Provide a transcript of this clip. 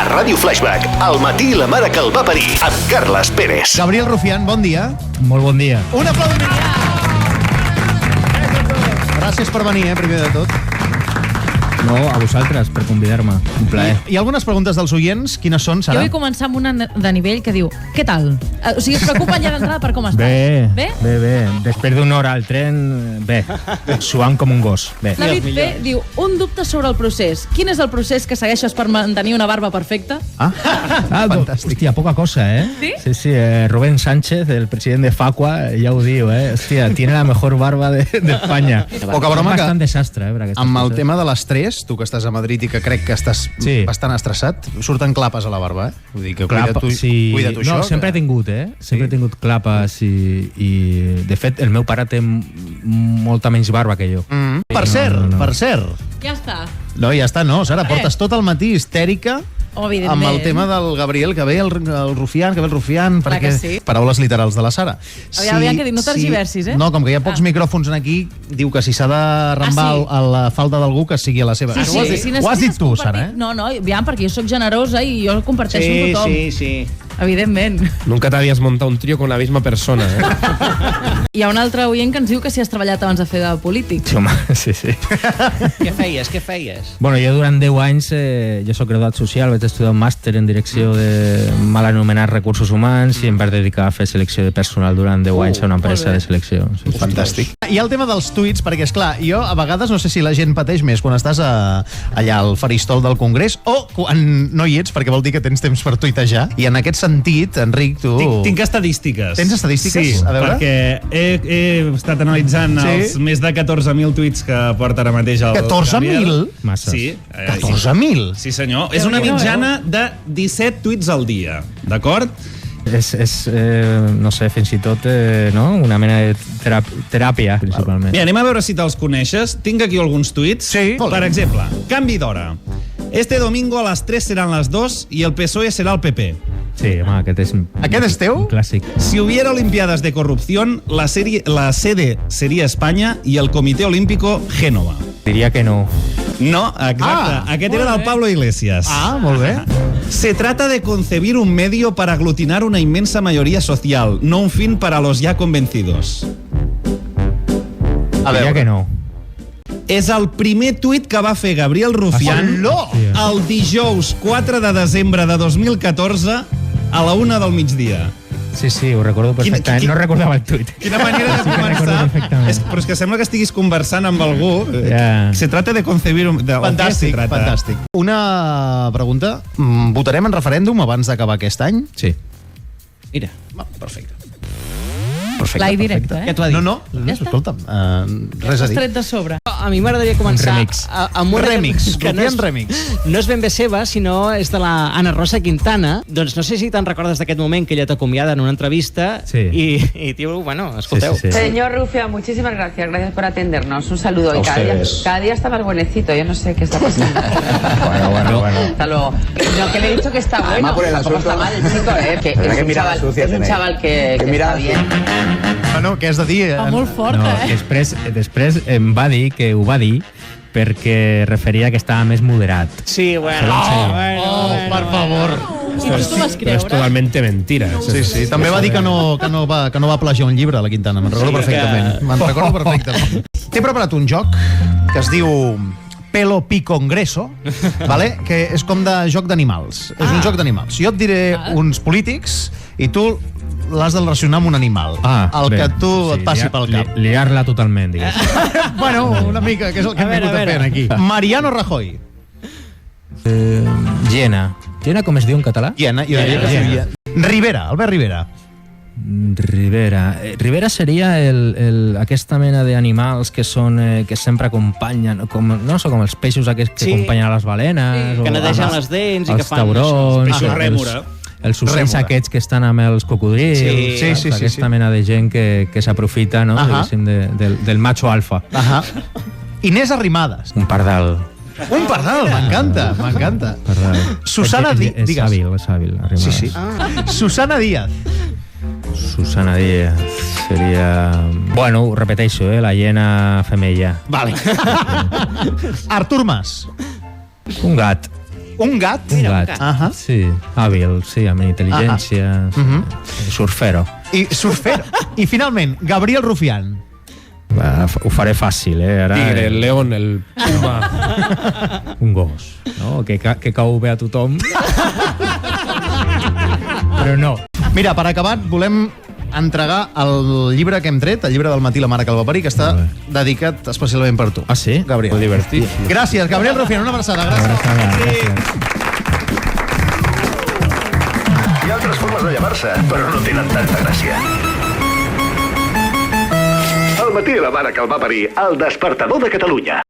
A Ràdio Flashback, al matí la mare que el va parir, amb Carles Pérez. Gabriel Rufián, bon dia. Molt bon dia. Un aplaudiment. Gràcies per venir, primer de tot. No, a vosaltres, per convidar-me. Un plaer. Hi ha algunes preguntes dels oients. Quines són, Sara? Jo vull començar amb una de nivell que diu: què tal? O sigui, es preocupen ja d'entrada per com estàs. Bé. Després d'una hora al tren, bé. Suant com un gos. Bé. David P. diu: un dubte sobre el procés. Quin és el procés que segueixes per mantenir una barba perfecta? Fantàstic. Hòstia, poca cosa, ¿eh? Sí? Sí, Rubén Sánchez, el president de Facua, ja ho diu, ¿eh? Hòstia, tiene la mejor barba de España. Poca broma que... Bastant desastre, per aquestes Amb el coses. tema de l'estrès, tu que estàs a Madrid i que crec que estàs bastant estressat, surten clapes a la barba, eh? Vull dir que cuida tu això. No, sempre he tingut, Sempre he tingut clapes i... De fet, el meu pare té molta menys barba que jo. Per cert. Ja està. No, ja està, no, Sara, portes tot el matí histèrica amb el tema del Gabriel, que ve el Rufián, Clar perquè que sí. paraules literals de la Sara. Aviam, que dic, no tergiversis, No, com que hi ha pocs micròfons aquí, diu que si s'ha de rambar a la falda d'algú, que sigui a la seva. Ho has dit tu, Sara, No, aviam, perquè jo sóc generosa i jo comparteixo amb tothom. Sí. Evidentment. Nunca t'havies muntat un trio con la misma persona, Hi ha un altre oient que ens diu que si has treballat abans de fer de polític. Sí, home, sí. Què feies? Bueno, jo durant 10 anys, jo soc graduat social, vaig estudiar un màster en direcció de mal anomenats recursos humans i em vaig dedicar a fer selecció de personal durant 10 anys a una empresa de selecció. Sí. Fantàstic. Hi ha el tema dels tuits, perquè, esclar, jo a vegades no sé si la gent pateix més quan estàs allà al faristol del Congrés o quan no hi ets, perquè vol dir que tens temps per tuitejar. I en aquest sentit, Enric, tu... Tinc estadístiques. Tens estadístiques? Sí, a veure. perquè he estat analitzant els més de 14.000 tuits que porta ara mateix el 14.000? Masses. Sí. 14.000? Sí, senyor. És una mitjana de 17 tuits al dia, d'acord? És no sé, fins i tot una mena de teràpia, principalment. Mira, anem a veure si te'ls coneixes. Tinc aquí alguns tuits. Sí. Per exemple, canvi d'hora. Este domingo a las 3 serán las 2 y el PSOE será el PP. Sí, home, Aquest és teu? Un clàssic. Si hubiera Olimpiadas de corrupción, la sede sería España y el Comité Olímpico Génova. Diria que no. No, exacte. Aquest era del Pablo Iglesias. Molt bé. Se trata de concebir un medio para aglutinar una inmensa mayoría social, no un fin para los ya convencidos. Diria que no. És el primer tuit que va fer Gabriel Rufián el dijous 4 de desembre de 2014 a la 1 del migdia. Sí, ho recordo perfectament. No recordava el tuit. Quina manera de començar. Però és que sembla que estiguis conversant amb algú. Se trata de concebir... Fantàstic. Una pregunta. Votarem en referèndum abans d'acabar aquest any? Sí. Mira. Perfecte. Live directe, Què t'ho ha dit? No, escolta'm, res a dir. Tret de sobre. A mi m'agradaria començar amb un remix. que no és ben bé seva, sinó és de la Ana Rosa Quintana. Doncs no sé si te'n recordes d'aquest moment que ella t'acomiada en una entrevista i diu, bueno, escolteu. Sí. Señor Rufián, muchísimas gracias por atendernos. Un saludo. Y cada día está más buenecito. Yo no sé qué está pasando. Bueno. Hasta luego. No, que le he dicho que está bueno. Tampoco está mal el chico, que es un chaval que está bien. Bueno, què has de dir? Va molt fort, Després em va dir que ho va dir perquè referia que estava més moderat. Sí, bueno. Per favor. I tu t'ho vas Però és creure? totalmente mentira. Sí. També va dir que no va plagiar un llibre, la Quintana. Me'n recordo perfectament. T'he preparat un joc que es diu Pelo Pi Congreso, vale? Que és com de joc d'animals. És un joc d'animals. Jo et diré uns polítics i tu l'has de relacionar amb un animal. El que tu et passi pel cap. Liar-la totalment, digues. Bueno, una mica, que és el que hem vingut a fer aquí. Mariano Rajoy. Giena. Giena com es diu en català? Giena, jo diria que seria... Rivera, Albert Rivera. Rivera seria aquesta mena d'animals que són que sempre acompanyen, no sé, com els peixos aquests que acompanyen a les balenes, que netegen les dents i que fan... Els taurons, peixos rèmora. Els ocells aquests que estan amb els cocodrils, aquesta mena de gent que s'aprofita, no? Del macho alfa. Inés Arrimadas. Un pardal. Un pardal, m'encanta. Susana Díaz. És hàbil, Arrimadas. Sí. Susana Díaz. Susana Díaz seria... Bueno, ho repeteixo, la hiena femella. Vale. Artur Mas. Un gat. Un gat? Un gat. Ahà. Sí, hàbil, sí, amb intel·ligència. Surfero. I surfero. I finalment, Gabriel Rufián. Ho faré fàcil, Ara, Tigre, el león, el puma. un gos, no? Que cau bé a tothom. Però no. Mira, per acabar, volem entregar el llibre que hem tret, el llibre del Matí la mare que el va parir, que està dedicat especialment per tu. Ah, sí? Gabriel. Molt divertit. Gràcies, Gabriel Rufián, una abraçada. Gràcies. Hi ha altres formes de llamar-se, però no tenen tanta gràcia. El Matí la mare que el va parir, el despertador de Catalunya.